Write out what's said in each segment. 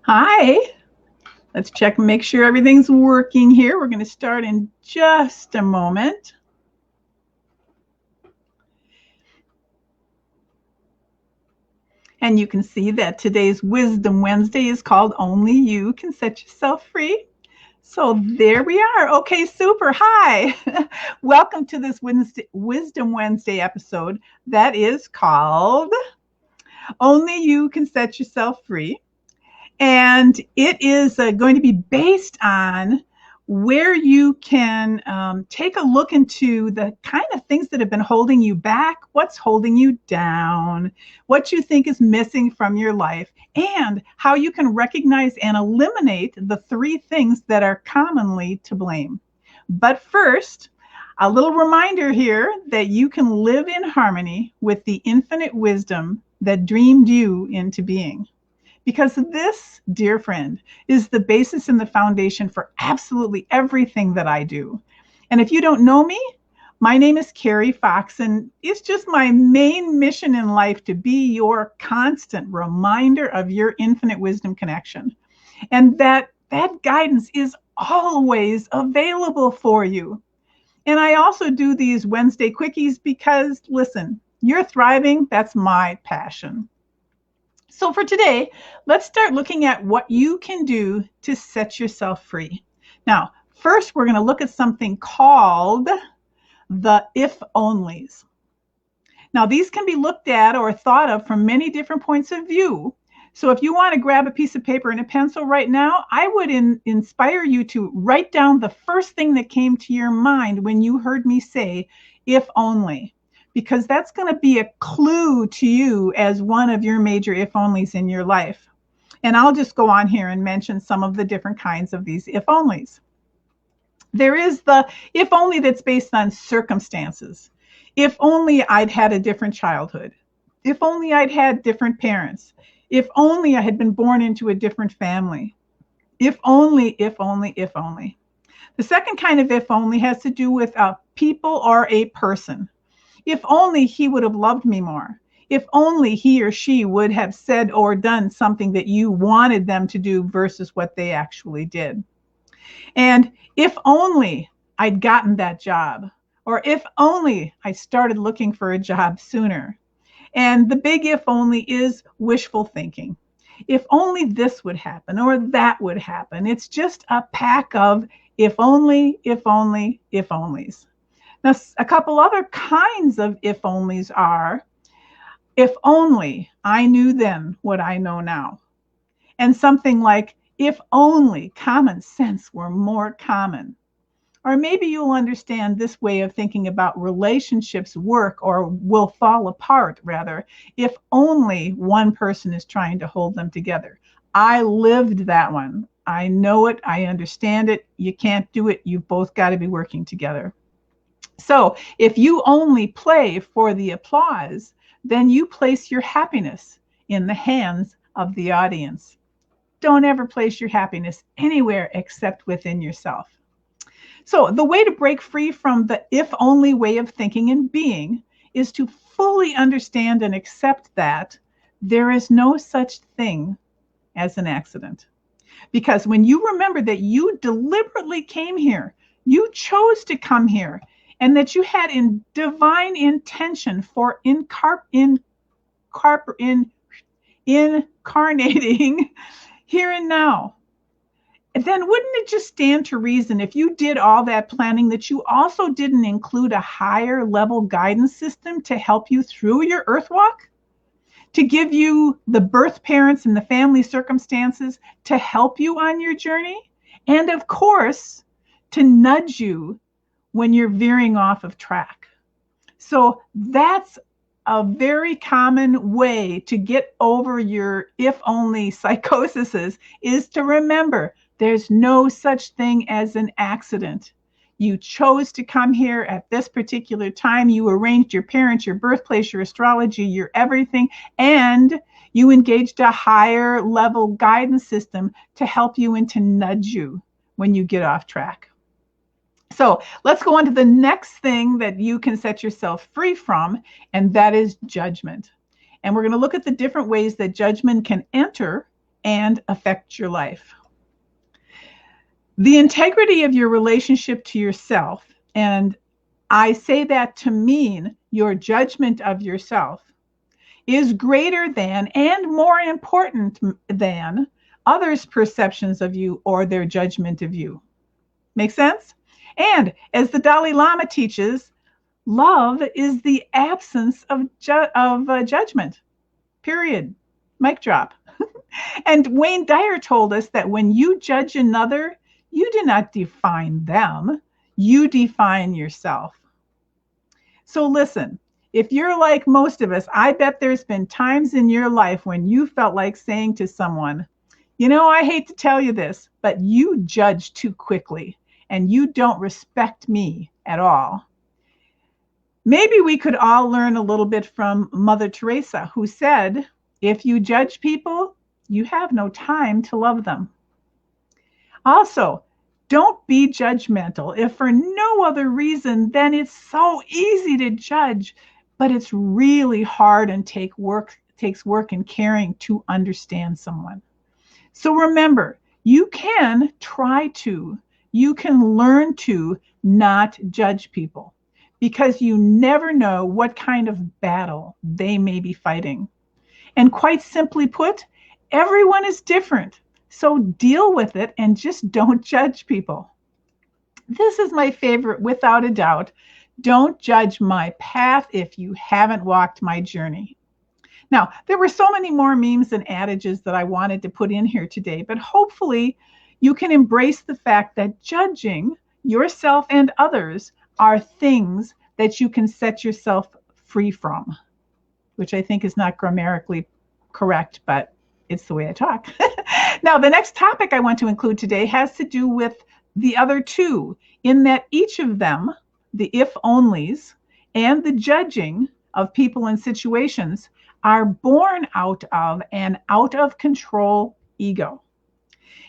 Hi, let's check and make sure everything's working here. We're going to start in just a moment. And you can see that today's Wisdom Wednesday is called Only You Can Set Yourself Free. So there we are. Okay, super. Hi. Welcome to this Wisdom Wednesday episode that is called Only You Can Set Yourself Free. And it is going to be based on where you can take a look into the kind of things that have been holding you back, what's holding you down, what you think is missing from your life, and how you can recognize and eliminate the three things that are commonly to blame. But first, a little reminder here that you can live in harmony with the infinite wisdom that dreamed you into being. Because this, dear friend, is the basis and the foundation for absolutely everything that I do. And if you don't know me, my name is Carrie Fox, and it's just my main mission in life to be your constant reminder of your infinite wisdom connection. And that guidance is always available for you. And I also do these Wednesday quickies because, listen, you're thriving, that's my passion. So for today, let's start looking at what you can do to set yourself free. Now, first, we're going to look at something called the if onlys. Now, these can be looked at or thought of from many different points of view. So if you want to grab a piece of paper and a pencil right now, I would inspire you to write down the first thing that came to your mind when you heard me say, if only, because that's going to be a clue to you as one of your major if onlys in your life. And I'll just go on here and mention some of the different kinds of these if onlys. There is the if only that's based on circumstances. If only I'd had a different childhood. If only I'd had different parents. If only I had been born into a different family. If only, if only, if only. The second kind of if only has to do with a people or a person. If only he would have loved me more. If only he or she would have said or done something that you wanted them to do versus what they actually did. And if only I'd gotten that job, or if only I started looking for a job sooner. And the big if only is wishful thinking. If only this would happen or that would happen. It's just a pack of if only, if only, if onlys. Now, a couple other kinds of if onlys are if only I knew then what I know now. And something like if only common sense were more common. Or maybe you'll understand this way of thinking about relationships work or will fall apart, rather, if only one person is trying to hold them together. I lived that one. I know it. I understand it. You can't do it. You've both got to be working together. So if you only play for the applause, then you place your happiness in the hands of the audience. Don't ever place your happiness anywhere except within yourself. So the way to break free from the if only way of thinking and being is to fully understand and accept that there is no such thing as an accident. Because when you remember that you deliberately came here, you chose to come here, and that you had in divine intention for incarnating here and now, then wouldn't it just stand to reason if you did all that planning that you also didn't include a higher level guidance system to help you through your earth walk? To give you the birth parents and the family circumstances to help you on your journey? And of course, to nudge you when you're veering off of track. So that's a very common way to get over your if only psychoses is to remember there's no such thing as an accident. You chose to come here at this particular time. You arranged your parents, your birthplace, your astrology, your everything, and you engaged a higher level guidance system to help you and to nudge you when you get off track. So let's go on to the next thing that you can set yourself free from, and that is judgment. And we're going to look at the different ways that judgment can enter and affect your life. The integrity of your relationship to yourself, and I say that to mean your judgment of yourself, is greater than and more important than others' perceptions of you or their judgment of you. Make sense? And as the Dalai Lama teaches, love is the absence of judgment. Period. Mic drop. And Wayne Dyer told us that when you judge another, you do not define them, you define yourself. So listen, if you're like most of us, I bet there's been times in your life when you felt like saying to someone, you know, I hate to tell you this, but you judge too quickly and you don't respect me at all. Maybe we could all learn a little bit from Mother Teresa, who said, if you judge people, you have no time to love them. Also, don't be judgmental if for no other reason than it's so easy to judge, but it's really hard and takes work and caring to understand someone. So remember, you can learn to not judge people, because you never know what kind of battle they may be fighting. And quite simply put, everyone is different. So deal with it and just don't judge people. This is my favorite, without a doubt. Don't judge my path if you haven't walked my journey. Now, there were so many more memes and adages that I wanted to put in here today, but hopefully you can embrace the fact that judging yourself and others are things that you can set yourself free from, which I think is not grammatically correct, but it's the way I talk. Now, the next topic I want to include today has to do with the other two, in that each of them, the if-onlys and the judging of people and situations, are born out of an out-of-control ego.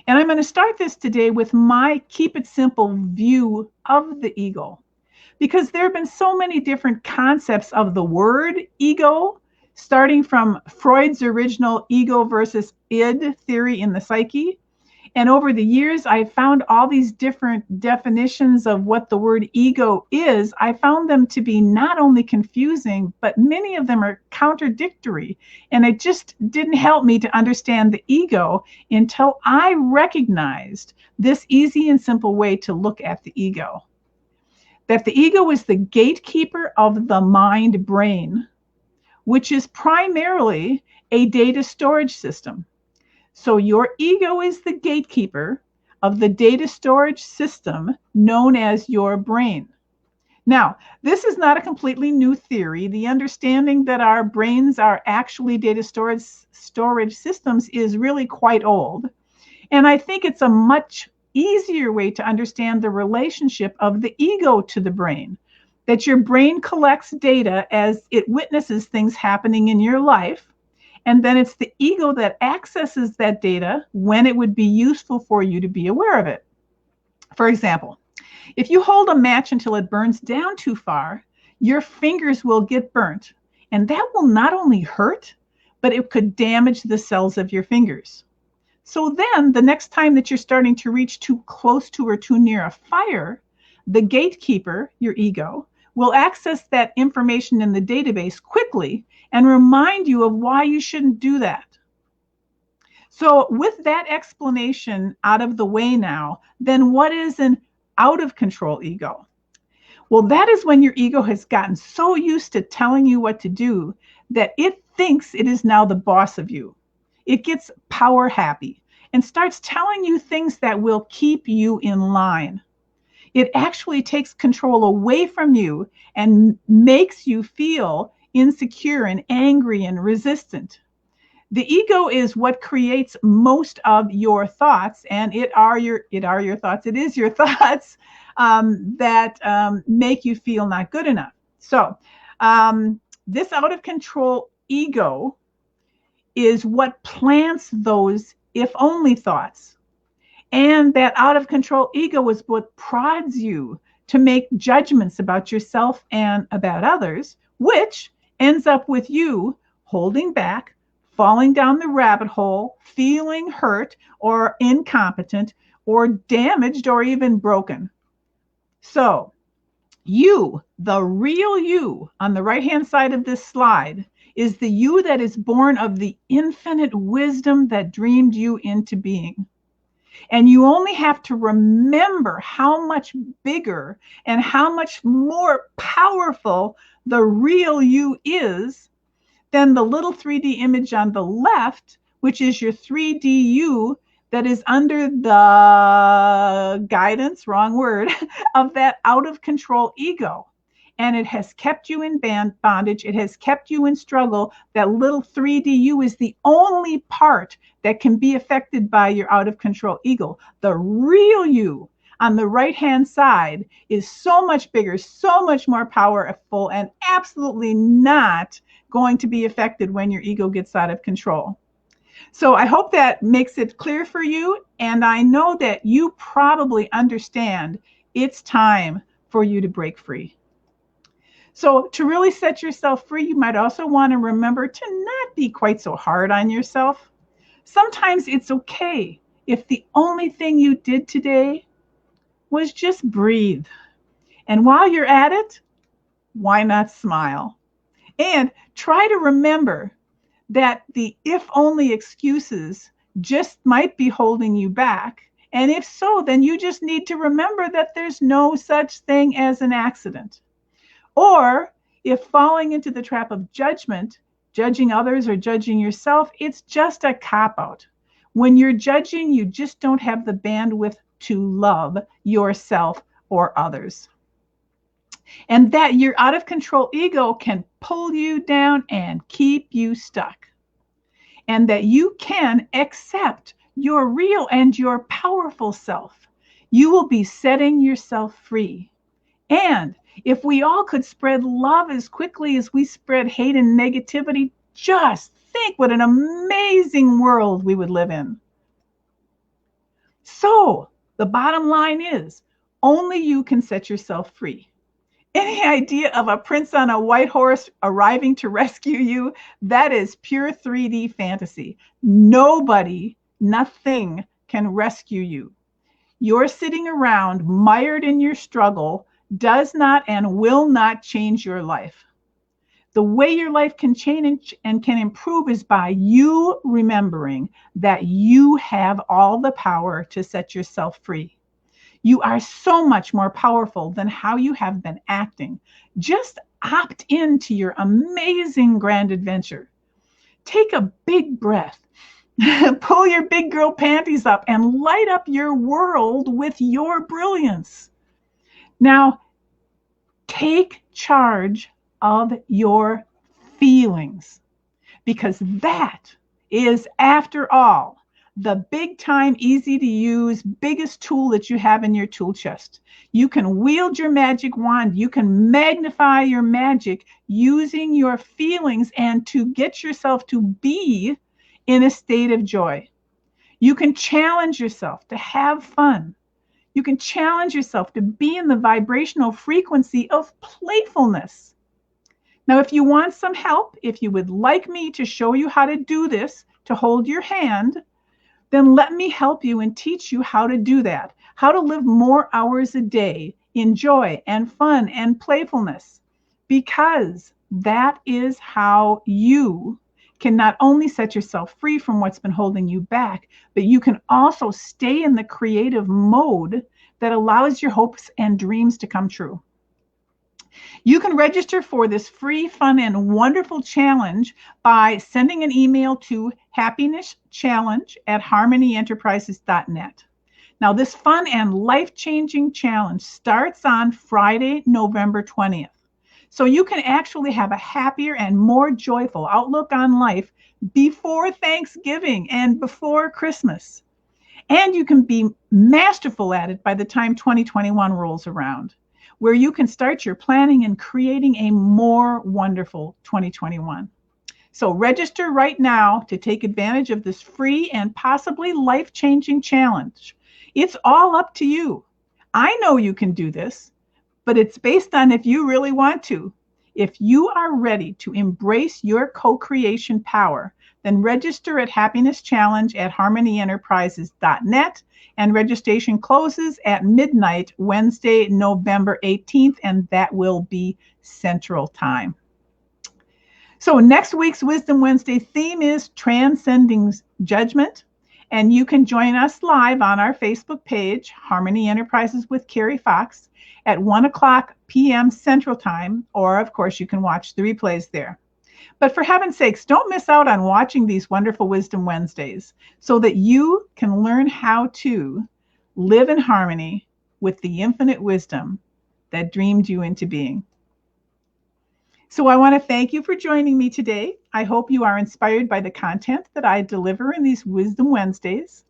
And I'm going to start this today with my keep it simple view of the ego, because there have been so many different concepts of the word ego, starting from Freud's original ego versus id theory in the psyche. And over the years, I found all these different definitions of what the word ego is. I found them to be not only confusing, but many of them are contradictory. And it just didn't help me to understand the ego until I recognized this easy and simple way to look at the ego. That the ego is the gatekeeper of the mind brain, which is primarily a data storage system. So your ego is the gatekeeper of the data storage system known as your brain. Now, this is not a completely new theory. The understanding that our brains are actually data storage systems is really quite old. And I think it's a much easier way to understand the relationship of the ego to the brain. That your brain collects data as it witnesses things happening in your life. And then it's the ego that accesses that data when it would be useful for you to be aware of it. For example, if you hold a match until it burns down too far, your fingers will get burnt. And that will not only hurt, but it could damage the cells of your fingers. So then the next time that you're starting to reach too close to or too near a fire, the gatekeeper, your ego, will access that information in the database quickly and remind you of why you shouldn't do that. So with that explanation out of the way now, then what is an out of control ego? Well, that is when your ego has gotten so used to telling you what to do that it thinks it is now the boss of you. It gets power happy and starts telling you things that will keep you in line. It actually takes control away from you and makes you feel insecure and angry and resistant. The ego is what creates most of your thoughts, and it is your thoughts that make you feel not good enough. So this out of control ego is what plants those if only thoughts. And that out of control ego is what prods you to make judgments about yourself and about others, which ends up with you holding back, falling down the rabbit hole, feeling hurt or incompetent or damaged or even broken. So you, the real you on the right-hand side of this slide, is the you that is born of the infinite wisdom that dreamed you into being. And you only have to remember how much bigger and how much more powerful the real you is than the little 3D image on the left, which is your 3D you that is under the guidance, wrong word, of that out of control ego. And it has kept you in bondage. It has kept you in struggle. That little 3D you is the only part that can be affected by your out of control ego. The real you on the right-hand side is so much bigger, so much more powerful, and absolutely not going to be affected when your ego gets out of control. So I hope that makes it clear for you. And I know that you probably understand it's time for you to break free. So to really set yourself free, you might also want to remember to not be quite so hard on yourself. Sometimes it's okay if the only thing you did today was just breathe. And while you're at it, why not smile? And try to remember that the if only excuses just might be holding you back. And if so, then you just need to remember that there's no such thing as an accident. Or if falling into the trap of judgment, judging others or judging yourself, it's just a cop-out. When you're judging, you just don't have the bandwidth to love yourself or others. And that your out of control ego can pull you down and keep you stuck. And that you can accept your real and your powerful self. You will be setting yourself free. And if we all could spread love as quickly as we spread hate and negativity, just think what an amazing world we would live in. So the bottom line is, only you can set yourself free. Any idea of a prince on a white horse arriving to rescue you? That is pure 3D fantasy. Nobody, nothing can rescue you. You're sitting around mired in your struggle does not and will not change your life. The way your life can change and can improve is by you remembering that you have all the power to set yourself free. You are so much more powerful than how you have been acting. Just opt into your amazing grand adventure. Take a big breath. Pull your big girl panties up and light up your world with your brilliance. Now, take charge of your feelings, because that is, after all, the big time, easy to use, biggest tool that you have in your tool chest. You can wield your magic wand. You can magnify your magic using your feelings and to get yourself to be in a state of joy. You can challenge yourself to have fun. You can challenge yourself to be in the vibrational frequency of playfulness. Now, if you want some help, if you would like me to show you how to do this, to hold your hand, then let me help you and teach you how to do that, how to live more hours a day in joy and fun and playfulness, because that is how you can not only set yourself free from what's been holding you back, but you can also stay in the creative mode that allows your hopes and dreams to come true. You can register for this free, fun, and wonderful challenge by sending an email to happiness.challenge@harmonyenterprises.net. Now, this fun and life-changing challenge starts on Friday, November 20th. So you can actually have a happier and more joyful outlook on life before Thanksgiving and before Christmas. And you can be masterful at it by the time 2021 rolls around, where you can start your planning and creating a more wonderful 2021. So register right now to take advantage of this free and possibly life-changing challenge. It's all up to you. I know you can do this, but it's based on if you really want to. If you are ready to embrace your co-creation power, then register at happiness-challenge@harmonyenterprises.net, and registration closes at midnight Wednesday, November 18th, and that will be Central Time. So next week's Wisdom Wednesday theme is Transcending Judgment, and you can join us live on our Facebook page, Harmony Enterprises with Carrie Fox, at 1:00 p.m. Central Time, or of course you can watch the replays there. But for heaven's sakes, don't miss out on watching these wonderful Wisdom Wednesdays so that you can learn how to live in harmony with the infinite wisdom that dreamed you into being. So I want to thank you for joining me today. I hope you are inspired by the content that I deliver in these Wisdom Wednesdays.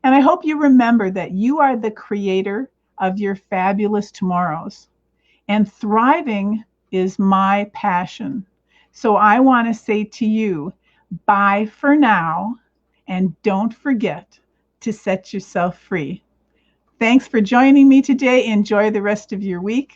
And I hope you remember that you are the creator of your fabulous tomorrows. And thriving is my passion. So I want to say to you, bye for now, and don't forget to set yourself free. Thanks for joining me today. Enjoy the rest of your week.